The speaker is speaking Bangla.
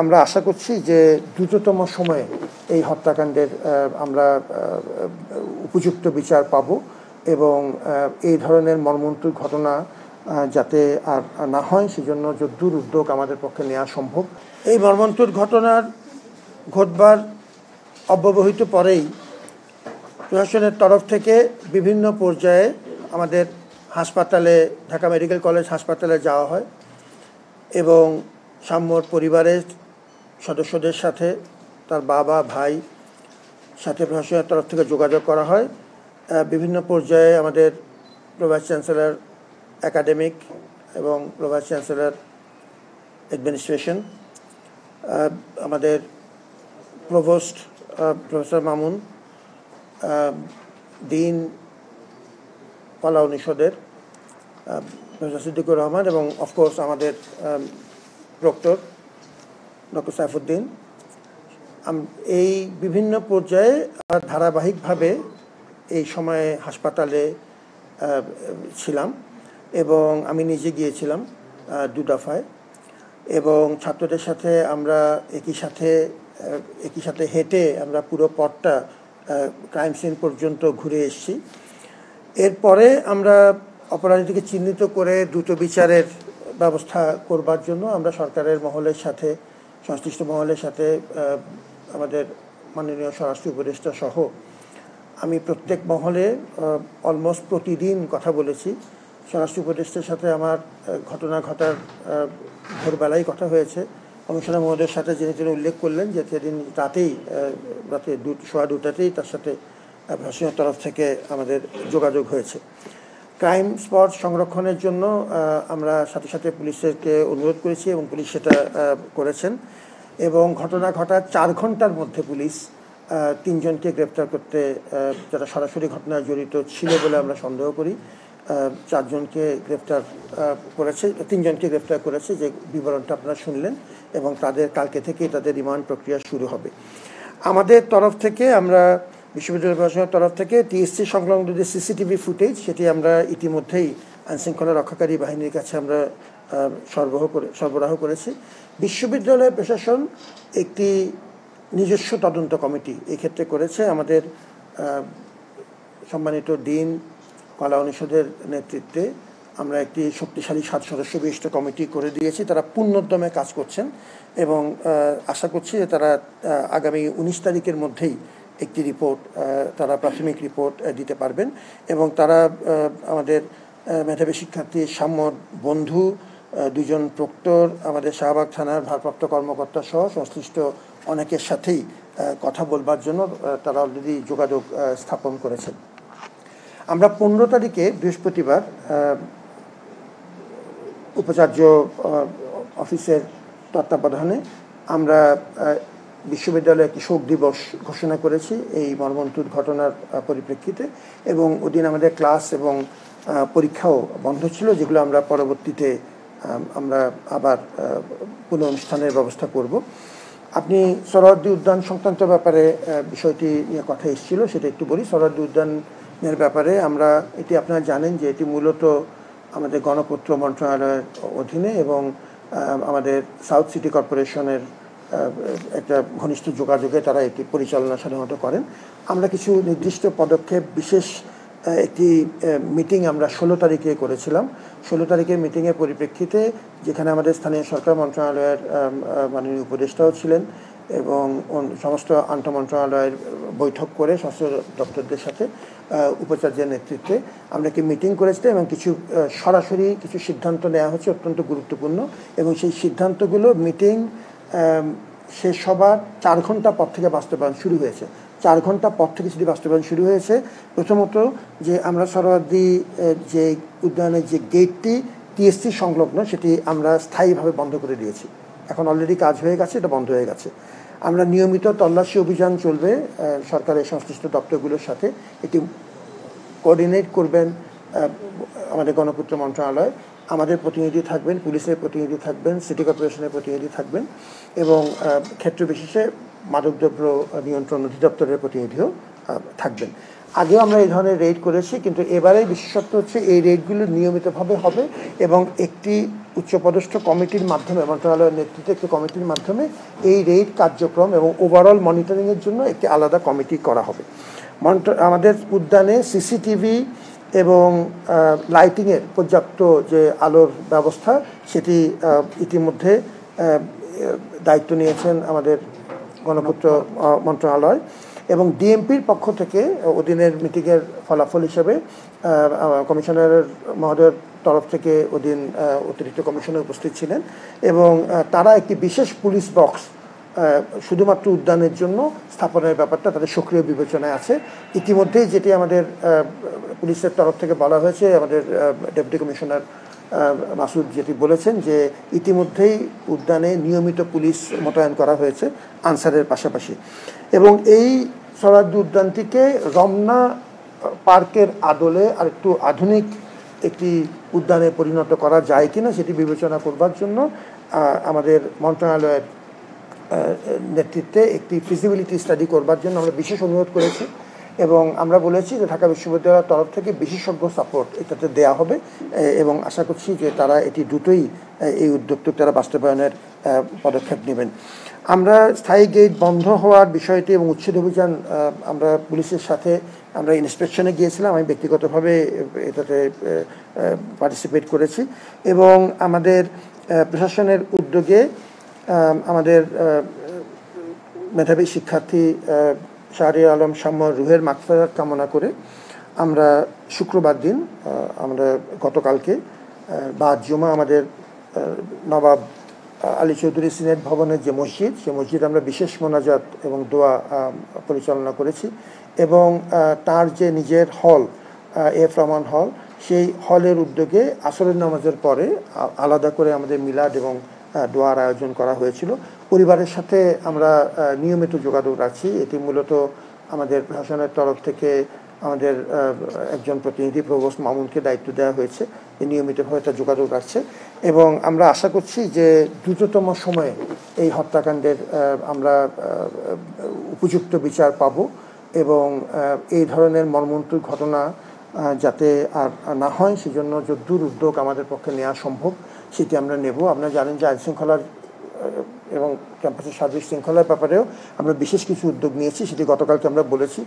আমরা আশা করছি যে দ্রুততম সময়ে এই হত্যাকাণ্ডের আমরা উপযুক্ত বিচার পাব এবং এই ধরনের মর্মন্তুদ ঘটনা যাতে আর না হয় সেজন্য যদ্দূর উদ্যোগ আমাদের পক্ষে নেওয়া সম্ভব। এই মর্মন্তুদ ঘটনার ঘটবার অব্যবহিত পরেই প্রশাসনের তরফ থেকে বিভিন্ন পর্যায়ে আমাদের হাসপাতালে, ঢাকা মেডিকেল কলেজ হাসপাতালে যাওয়া হয় এবং সাম্যর পরিবারের সদস্যদের সাথে, তার বাবা, ভাই সাথে প্রশাসনের তরফ থেকে যোগাযোগ করা হয়। বিভিন্ন পর্যায়ে আমাদের প্রভাইস চ্যান্সেলর একাডেমিক এবং প্রভাইস চ্যান্সেলর অ্যাডমিনিস্ট্রেশন, আমাদের প্রভোস্ট প্রফেসর মামুন, ডিন কলা অনুষদের প্রফেসর সিদ্দিকুর রহমান এবং অফকোর্স আমাদের প্রক্টর ডক্টর সাইফুদ্দিন, এই বিভিন্ন পর্যায়ে ধারাবাহিকভাবে এই সময়ে হাসপাতালে ছিলাম এবং আমি নিজে গিয়েছিলাম 2 দফায় এবং ছাত্রদের সাথে আমরা একই সাথে হেঁটে আমরা পুরো পথটা ক্রাইম সিন পর্যন্ত ঘুরে এসেছি। এরপরে আমরা অপরাধীকে চিহ্নিত করে দ্রুত বিচারের ব্যবস্থা করবার জন্য আমরা সরকারের মহলের সাথে, সংশ্লিষ্ট মহলের সাথে, আমাদের মাননীয় স্বরাষ্ট্র উপদেষ্টা সহ আমি প্রত্যেক মহলে অলমোস্ট প্রতিদিন কথা বলেছি। স্বরাষ্ট্র উপদেষ্টার সাথে আমার ঘটনা ঘটার ভোরবেলায় কথা হয়েছে। কমিশনার মহোদয়ের সাথে তিনি উল্লেখ করলেন যে সেদিন রাতে 2:15 তার সাথে প্রশাসনের তরফ থেকে আমাদের যোগাযোগ হয়েছে। ক্রাইম স্পট সংরক্ষণের জন্য আমরা সাথে সাথে পুলিশকে অনুরোধ করেছি এবং পুলিশ সেটা করেছেন এবং ঘটনা ঘটার 4 ঘন্টার মধ্যে পুলিশ 3 জনকে গ্রেপ্তার করতে, যারা সরাসরি ঘটনায় জড়িত ছিল বলে আমরা সন্দেহ করি, 4 জনকে গ্রেপ্তার করেছে, 3 জনকে গ্রেপ্তার করেছে, যে বিবরণটা আপনারা শুনলেন এবং তাদের কালকে থেকেই তাদের রিমান্ড প্রক্রিয়া শুরু হবে। আমাদের তরফ থেকে আমরা বিশ্ববিদ্যালয় প্রশাসনের তরফ থেকে টিএসসি সংলগ্ন যে সিসিটিভি ফুটেজ সেটি আমরা ইতিমধ্যেই আইনশৃঙ্খলা রক্ষাকারী বাহিনীর কাছে আমরা সরবরাহ করেছি। বিশ্ববিদ্যালয় প্রশাসন একটি নিজস্ব তদন্ত কমিটি এক্ষেত্রে করেছে। আমাদের সম্মানিত ডিন কলা অনুষদের নেতৃত্বে আমরা একটি শক্তিশালী 7 সদস্য বিশিষ্ট কমিটি করে দিয়েছি। তারা পূর্ণোদ্যমে কাজ করছেন এবং আশা করছি যে তারা আগামী 19 তারিখের মধ্যেই একটি রিপোর্ট, তারা প্রাথমিক রিপোর্ট দিতে পারবেন এবং তারা আমাদের মেধাবী শিক্ষার্থী, সাম্যর বন্ধু, 2 জন প্রক্টর, আমাদের শাহবাগ থানার ভারপ্রাপ্ত কর্মকর্তা সহ সংশ্লিষ্ট অনেকের সাথেই কথা বলবার জন্য তারা অলরেডি যোগাযোগ স্থাপন করেছেন। আমরা 15 তারিখে বৃহস্পতিবার উপাচার্য অফিসের তত্ত্বাবধানে আমরা বিশ্ববিদ্যালয়ে একটি শোক দিবস ঘোষণা করেছি এই মর্মন্তুদ ঘটনার পরিপ্রেক্ষিতে এবং ওদিন আমাদের ক্লাস এবং পরীক্ষাও বন্ধ ছিল, যেগুলো আমরা পরবর্তীতে আমরা আবার পুনঃঅনুষ্ঠানের ব্যবস্থা করব। আপনি সোহরাওয়ার্দী উদ্যান সংক্রান্ত ব্যাপারে বিষয়টি নিয়ে কথা এসেছিল, সেটা একটু বলি। সোহরাওয়ার্দী উদ্যানের ব্যাপারে আমরা, এটি আপনারা জানেন যে এটি মূলত আমাদের গণপূর্ত মন্ত্রণালয়ের অধীনে এবং আমাদের সাউথ সিটি কর্পোরেশনের একটা ঘনিষ্ঠ যোগাযোগে তারা এটি পরিচালনা সাধারণত করেন। আমরা কিছু নির্দিষ্ট পদক্ষেপ, বিশেষ একটি মিটিং আমরা 16 তারিখে করেছিলাম। 16 তারিখের মিটিংয়ের পরিপ্রেক্ষিতে, যেখানে আমাদের স্থানীয় সরকার মন্ত্রণালয়ের মাননীয় উপদেষ্টাও ছিলেন এবং সমস্ত আন্তঃ মন্ত্রণালয়ের বৈঠক করে স্বাস্থ্য দপ্তরদের সাথে উপাচার্যের নেতৃত্বে আমরা একটি মিটিং করেছিলাম এবং সরাসরি কিছু সিদ্ধান্ত নেওয়া হচ্ছে অত্যন্ত গুরুত্বপূর্ণ এবং সেই সিদ্ধান্তগুলো মিটিং শেষ হবার 4 ঘন্টা পর থেকে বাস্তবায়ন শুরু হয়েছে। 4 ঘন্টা পর থেকে সেটি বাস্তবায়ন শুরু হয়েছে। প্রথমত, যে আমরা সোহরাওয়ার্দী যে উদ্যানের যে গেটটি টিএসসি সংলগ্ন, সেটি আমরা স্থায়ীভাবে বন্ধ করে দিয়েছি। এখন অলরেডি কাজ হয়ে গেছে, এটা বন্ধ হয়ে গেছে। আমরা নিয়মিত তল্লাশি অভিযান চলবে সরকারের সংশ্লিষ্ট দপ্তরগুলোর সাথে। এটি কোঅর্ডিনেট করবেন আমাদের গণপূর্ত মন্ত্রণালয়, আমাদের প্রতিনিধি থাকবেন, পুলিশের প্রতিনিধি থাকবেন, সিটি কর্পোরেশনের প্রতিনিধি থাকবেন এবং ক্ষেত্র বিশেষে মাদকদ্রব্য নিয়ন্ত্রণ অধিদপ্তরের প্রতিনিধিও থাকবেন। আগেও আমরা এই ধরনের রেড করেছি, কিন্তু এবারে বিশেষত্ব হচ্ছে এই রেডগুলো নিয়মিতভাবে হবে এবং একটি উচ্চপদস্থ কমিটির মাধ্যমে, মন্ত্রণালয়ের নেতৃত্বে একটি কমিটির মাধ্যমে এই রেইড কার্যক্রম এবং ওভারঅল মনিটরিংয়ের জন্য একটি আলাদা কমিটি করা হবে। আমাদের উদ্যানে সিসিটিভি এবং লাইটিংয়ের পর্যাপ্ত যে আলোর ব্যবস্থা, সেটি ইতিমধ্যে দায়িত্ব নিয়েছেন আমাদের গণপূর্ত মন্ত্রণালয়, এবং ডিএমপির পক্ষ থেকে ওদিনের মিটিংয়ের ফলাফল হিসেবে কমিশনারের মহোদয়ের তরফ থেকে ওদিন অতিরিক্ত কমিশনার উপস্থিত ছিলেন, এবং তারা একটি বিশেষ পুলিশ বক্স শুধুমাত্র উদ্যানের জন্য স্থাপনের ব্যাপারটা তাদের সক্রিয় বিবেচনায় আছে। ইতিমধ্যেই যেটি আমাদের পুলিশের তরফ থেকে বলা হয়েছে, আমাদের ডেপুটি কমিশনার মাসুদ যেটি বলেছেন যে ইতিমধ্যেই উদ্যানে নিয়মিত পুলিশ মোতায়েন করা হয়েছে আনসারের পাশাপাশি, এবং এই সোহরাওয়ার্দী উদ্যানটিকে রমনা পার্কের আদলে আর একটু আধুনিক একটি উদ্যানে পরিণত করা যায় কিনা সেটি বিবেচনা করবার জন্য আমাদের মন্ত্রণালয়ের নেতৃত্বে একটি ফিজিবিলিটি স্টাডি করবার জন্য আমরা বিশেষ অনুরোধ করেছি, এবং আমরা বলেছি যে ঢাকা বিশ্ববিদ্যালয়ের তরফ থেকে বিশেষজ্ঞ সাপোর্ট এটাতে দেয়া হবে, এবং আশা করছি যে তারা এটি দ্রুতই এই উদ্যোগটি তারা বাস্তবায়নের পদক্ষেপ নেবেন। আমরা স্থায়ী গেট বন্ধ হওয়ার বিষয়টি এবং উচ্ছেদ অভিযান আমরা পুলিশের সাথে আমরা ইন্সপেকশনে গিয়েছিলাম, আমি ব্যক্তিগতভাবে এটাতে পার্টিসিপেট করেছি, এবং আমাদের প্রশাসনের উদ্যোগে আমাদের মেধাবী শিক্ষার্থী শাহরিয়ার আলম শাম্য রুহের মাগফিরাত কামনা করে আমরা শুক্রবার দিন আমরা গতকালকে বাদ জুমা আমাদের নবাব আলী চৌধুরী সিনেট ভবনের যে মসজিদ, সে মসজিদ আমরা বিশেষ মোনাজাত এবং দোয়া পরিচালনা করেছি, এবং তার যে নিজের হল এফ রহমান হল, সেই হলের উদ্যোগে আসরের নামাজের পরে আলাদা করে আমাদের মিলাদ এবং দোয়ার আয়োজন করা হয়েছিল। পরিবারের সাথে আমরা নিয়মিত যোগাযোগ রাখছি, এটি মূলত আমাদের প্রশাসনের তরফ থেকে আমাদের একজন প্রতিনিধি প্রভোস্ট মামুনকে দায়িত্ব দেওয়া হয়েছে, নিয়মিতভাবে তার যোগাযোগ রাখছে, এবং আমরা আশা করছি যে দ্রুততম সময়ে এই হত্যাকাণ্ডের আমরা উপযুক্ত বিচার পাব, এবং এই ধরনের মর্মন্তুদ ঘটনা যাতে আর না হয় সেজন্য যদ্দূর উদ্যোগ আমাদের পক্ষে নেওয়া সম্ভব সেটি আমরা নেব। আপনারা জানেন যে আইন শৃঙ্খলার এবং ক্যাম্পাসের সার্বিক শৃঙ্খলার ব্যাপারেও আমরা বিশেষ কিছু উদ্যোগ নিয়েছি, সেটি গতকালকে আমরা বলেছি।